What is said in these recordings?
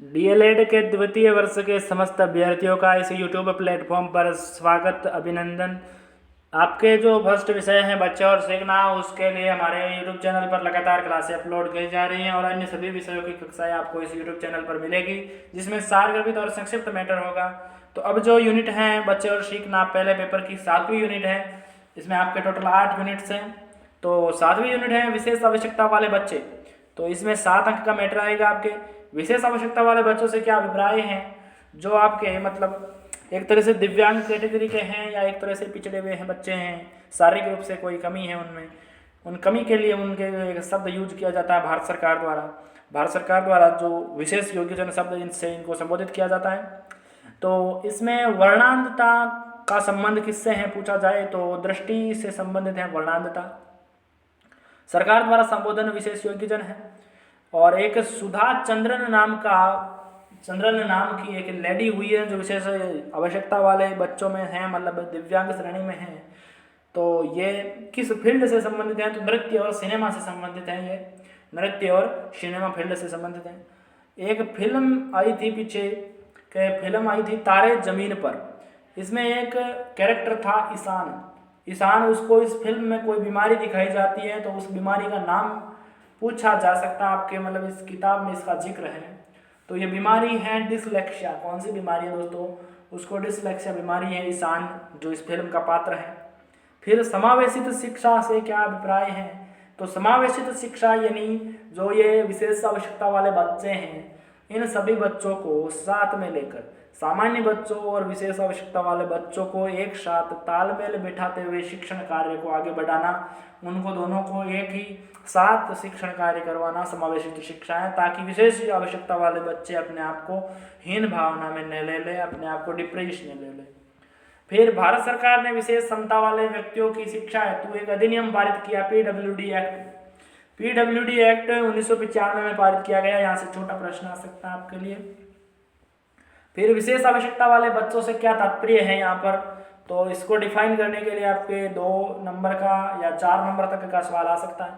DElEd के द्वितीय वर्ष के समस्त अभ्यर्थियों का इस यूट्यूब प्लेटफॉर्म पर स्वागत अभिनंदन। आपके जो फर्स्ट विषय हैं बच्चे और सीखना, उसके लिए हमारे यूट्यूब चैनल पर लगातार क्लासें अपलोड की जा रही हैं और अन्य सभी विषयों की कक्षाएं आपको इस यूट्यूब चैनल पर मिलेगी, जिसमें सारगर्भित और संक्षिप्त मैटर होगा। तो अब जो यूनिट हैं बच्चे और सीखना, पहले पेपर की 7वीं यूनिट है। इसमें आपके टोटल 8 यूनिट्स हैं। तो 7वीं यूनिट है विशेष आवश्यकता वाले बच्चे। तो इसमें 7 अंक का मैटर आएगा। आपके विशेष आवश्यकता वाले बच्चों से क्या अभिप्राय हैं, जो आपके मतलब एक तरह से दिव्यांग कैटेगरी के हैं या एक तरह से पिछड़े हुए हैं बच्चे हैं, शारीरिक रूप से कोई कमी है उनमें, उन कमी के लिए उनके एक शब्द यूज किया जाता है भारत सरकार द्वारा। भारत सरकार द्वारा जो विशेष योग्यजन शब्द इनसे इनको संबोधित किया जाता है। तो इसमें वर्णांधता का संबंध किससे है पूछा जाए तो दृष्टि से संबंधित है वर्णांधता। सरकार द्वारा संबोधन विशेष योग्यजन है। और एक सुधा चंद्रन नाम की एक लेडी हुई है जो विशेष आवश्यकता वाले बच्चों में है, मतलब दिव्यांग श्रेणी में है। तो ये किस फील्ड से संबंधित है तो नृत्य और सिनेमा से संबंधित है। ये नृत्य और सिनेमा फील्ड से संबंधित है। एक फिल्म आई थी पीछे फिल्म आई थी तारे जमीन पर। इसमें एक कैरेक्टर था ईशान। उसको इस फिल्म में कोई बीमारी दिखाई जाती है तो उस बीमारी का नाम पूछा जा सकता है आपके, मतलब इस किताब में इसका जिक्र है। तो ये बीमारी है डिसलेक्सिया। कौन सी बीमारी है दोस्तों? उसको डिसलेक्सिया बीमारी है ईशान जो इस फिल्म का पात्र है। फिर समावेशित शिक्षा से क्या अभिप्राय है तो समावेशित शिक्षा यानी जो ये विशेष आवश्यकता वाले बच्चे हैं, इन सभी बच्चों को साथ में लेकर सामान्य बच्चों और विशेष आवश्यकता वाले बच्चों को एक साथ तालमेल बिठाते हुए शिक्षण कार्य को आगे बढ़ाना, उनको दोनों को एक ही साथ शिक्षण कार्य करवाना समावेशित शिक्षा है, ताकि विशेष आवश्यकता वाले बच्चे अपने आप को हीन भावना में न ले ले, अपने आप को डिप्रेस न ले ले। फिर भारत सरकार ने विशेष क्षमता वाले व्यक्तियों की शिक्षा हेतु एक अधिनियम पारित किया, पीडब्ल्यूडी एक्ट। पीडब्ल्यूडी एक्ट 1995 में पारित किया गया। यहाँ से छोटा प्रश्न आ सकता है आपके लिए। फिर विशेष आवश्यकता वाले बच्चों से क्या तात्पर्य है यहाँ पर, तो इसको डिफाइन करने के लिए आपके 2 नंबर का या 4 नंबर तक का सवाल आ सकता है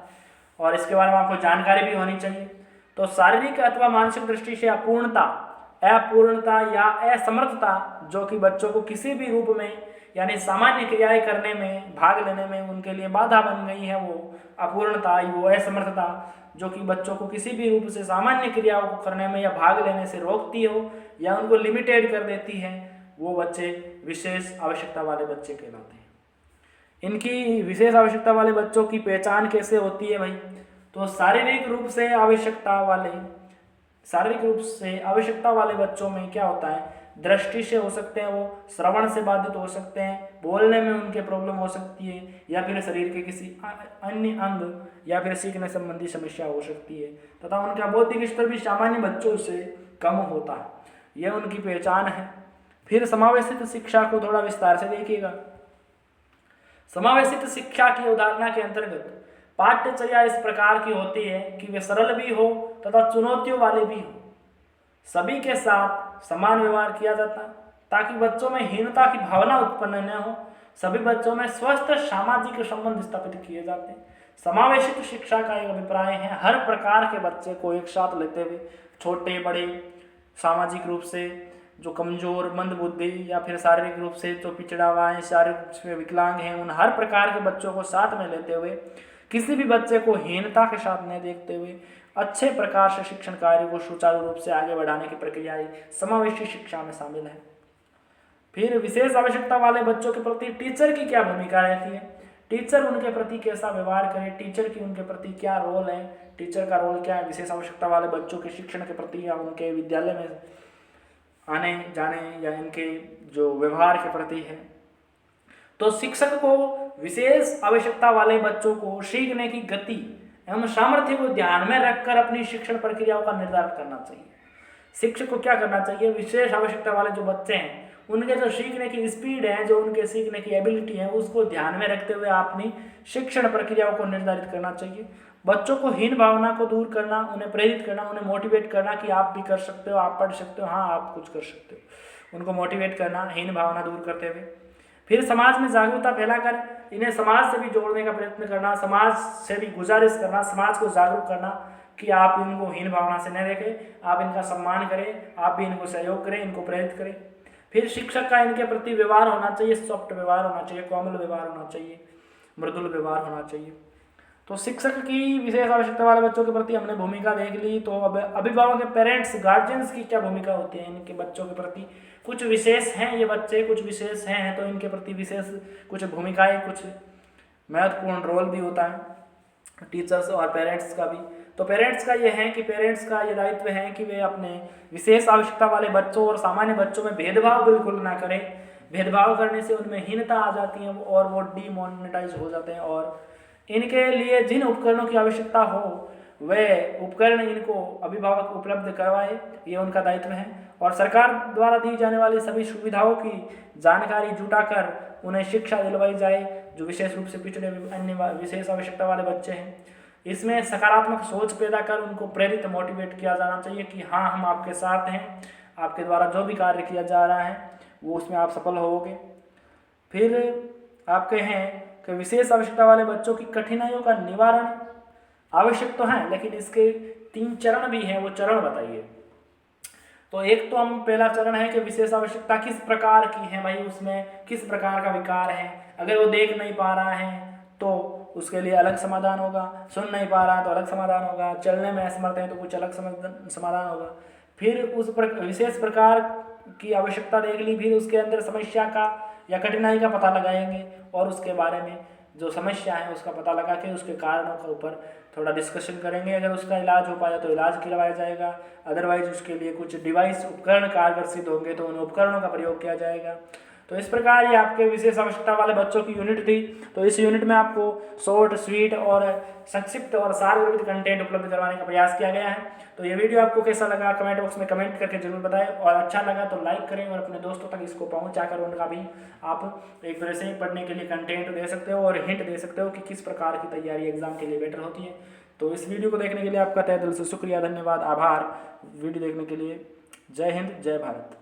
और इसके बारे में आपको जानकारी भी होनी चाहिए। तो शारीरिक अथवा मानसिक दृष्टि से अपूर्णता या असमर्थता जो कि बच्चों को किसी भी रूप में यानी सामान्य क्रियाएं करने में, भाग लेने में उनके लिए बाधा बन गई है, वो अपूर्णता, वो असमर्थता जो कि बच्चों को किसी भी रूप से सामान्य क्रियाओं को करने में या भाग लेने से रोकती हो या उनको लिमिटेड कर देती है, वो बच्चे विशेष आवश्यकता वाले बच्चे कहलाते हैं। इनकी विशेष आवश्यकता वाले बच्चों की पहचान कैसे होती है भाई, तो शारीरिक रूप से आवश्यकता वाले बच्चों में क्या होता है, दृष्टि से हो सकते हैं, वो श्रवण से बाधित हो सकते हैं, बोलने में उनके प्रॉब्लम हो सकती है, या फिर शरीर के किसी अन्य अंग या फिर सीखने संबंधी समस्या हो सकती है, तथा उनका बौद्धिक स्तर भी सामान्य बच्चों से कम होता है। यह उनकी पहचान है। फिर समावेशित शिक्षा को थोड़ा विस्तार से देखिएगा। समावेशित शिक्षा की अवधारणा के अंतर्गत पाठ्यचर्या इस प्रकार की होती है कि वे सरल भी हो तथा चुनौतियों वाले भी हो। सभी के साथ समान व्यवहार किया जाता है ताकि बच्चों में हीनता की भावना उत्पन्न न हो। सभी बच्चों में स्वस्थ सामाजिक संबंध स्थापित किए जाते हैं। समावेशित शिक्षा का एक अभिप्राय है हर प्रकार के बच्चे को एक साथ लेते हुए, छोटे बड़े, सामाजिक रूप से जो कमजोर, मंद बुद्धि या फिर शारीरिक रूप से जो पिछड़ा हुआ है, शारीरिक रूप से विकलांग है, उन हर प्रकार के बच्चों को साथ में लेते हुए, किसी भी बच्चे को हीनता के साथ न देखते हुए अच्छे प्रकार से शिक्षण कार्य को सुचारू रूप से आगे बढ़ाने की प्रक्रिया समावेशी शिक्षा में शामिल है। फिर विशेष आवश्यकता वाले बच्चों के प्रति टीचर की क्या भूमिका रहती है, टीचर उनके प्रति कैसा व्यवहार करे, टीचर की उनके प्रति क्या रोल है, टीचर का रोल क्या है विशेष आवश्यकता वाले बच्चों के शिक्षण के प्रति या उनके विद्यालय में आने जाने या इनके जो व्यवहार के प्रति है। तो शिक्षक को विशेष आवश्यकता वाले बच्चों को सीखने की गति एवं सामर्थ्य को ध्यान में रखकर अपनी शिक्षण प्रक्रियाओं का निर्धारण करना चाहिए। शिक्षक को क्या करना चाहिए, विशेष आवश्यकता वाले जो बच्चे हैं उनके जो सीखने की स्पीड है, जो उनके सीखने की एबिलिटी है, उसको ध्यान में रखते हुए अपनी शिक्षण प्रक्रियाओं को निर्धारित करना चाहिए। बच्चों को हीन भावना को दूर करना, उन्हें प्रेरित करना, उन्हें मोटिवेट करना कि आप भी कर सकते हो, आप पढ़ सकते हो, हाँ आप कुछ कर सकते हो, उनको मोटिवेट करना हीन भावना दूर करते हुए। फिर समाज में जागरूकता फैलाकर इन्हें समाज से भी जोड़ने का प्रयत्न करना, समाज से भी गुजारिश करना, समाज को जागरूक करना कि आप इनको हीन भावना से न देखें, आप इनका सम्मान करें, आप भी इनको सहयोग करें, इनको प्रेरित करें। फिर शिक्षक का इनके प्रति व्यवहार होना चाहिए, सॉफ्ट व्यवहार होना चाहिए, कोमल व्यवहार होना चाहिए, मृदुल व्यवहार होना चाहिए। तो शिक्षक की विशेष आवश्यकता वाले बच्चों के प्रति हमने भूमिका देख ली। तो अब अभिभावक के पेरेंट्स गार्जियंस की क्या भूमिका होती है इनके बच्चों के प्रति? कुछ विशेष हैं ये बच्चे, कुछ विशेष हैं, तो इनके प्रति विशेष कुछ भूमिकाएं, कुछ महत्वपूर्ण रोल भी होता है टीचर्स और पेरेंट्स का भी। तो पेरेंट्स का ये है कि पेरेंट्स का ये दायित्व है कि वे अपने विशेष आवश्यकता वाले बच्चों और सामान्य बच्चों में भेदभाव बिल्कुल ना करें। भेदभाव करने से उनमें हीनता आ जाती है और वो डीमोनेटाइज हो जाते हैं। और इनके लिए जिन उपकरणों की आवश्यकता हो वे उपकरण इनको अभिभावक उपलब्ध करवाए, ये उनका दायित्व है। और सरकार द्वारा दी जाने वाली सभी सुविधाओं की जानकारी जुटाकर उन्हें शिक्षा दिलवाई जाए, जो विशेष रूप से पिछड़े अन्य विशेष आवश्यकता वाले बच्चे हैं। इसमें सकारात्मक सोच पैदा कर उनको प्रेरित मोटिवेट किया जाना चाहिए कि हाँ, हम आपके साथ हैं, आपके द्वारा जो भी कार्य किया जा रहा है वो उसमें आप सफल होगे। फिर आपके हैं कि विशेष आवश्यकता वाले बच्चों की कठिनाइयों का निवारण आवश्यक तो है, लेकिन इसके 3 चरण भी हैं, वो चरण बताइए। तो एक तो हम पहला चरण है कि विशेष आवश्यकता किस प्रकार की है, भाई उसमें किस प्रकार का विकार है। अगर वो देख नहीं पा रहा है तो उसके लिए अलग समाधान होगा, सुन नहीं पा रहा है तो अलग समाधान होगा, चलने में असमर्थ है तो कुछ अलग समाधान होगा। फिर उस विशेष प्रकार की आवश्यकता देख ली, फिर उसके अंदर समस्या का या कठिनाई का पता लगाएंगे और उसके बारे में जो समस्या है उसका पता लगा के उसके कारणों के ऊपर थोड़ा डिस्कशन करेंगे। अगर उसका इलाज हो पाया तो इलाज किया जाएगा, अदरवाइज उसके लिए कुछ डिवाइस उपकरण कारगर सिद्ध होंगे तो उन उपकरणों का प्रयोग किया जाएगा। तो इस प्रकार ये आपके विशेष आवश्यकता वाले बच्चों की यूनिट थी। तो इस यूनिट में आपको शॉर्ट, स्वीट और संक्षिप्त और सारगर्भित कंटेंट उपलब्ध करवाने का प्रयास किया गया है। तो ये वीडियो आपको कैसा लगा कमेंट बॉक्स में कमेंट करके जरूर बताएं, और अच्छा लगा तो लाइक करें और अपने दोस्तों तक इसको पहुंचाकर उनका भी आप एक तरह से पढ़ने के लिए कंटेंट दे सकते हो और हिंट दे सकते हो कि किस प्रकार की तैयारी एग्जाम के लिए बेटर होती है। तो इस वीडियो को देखने के लिए आपका तहे दिल से शुक्रिया, धन्यवाद, आभार वीडियो देखने के लिए। जय हिंद, जय भारत।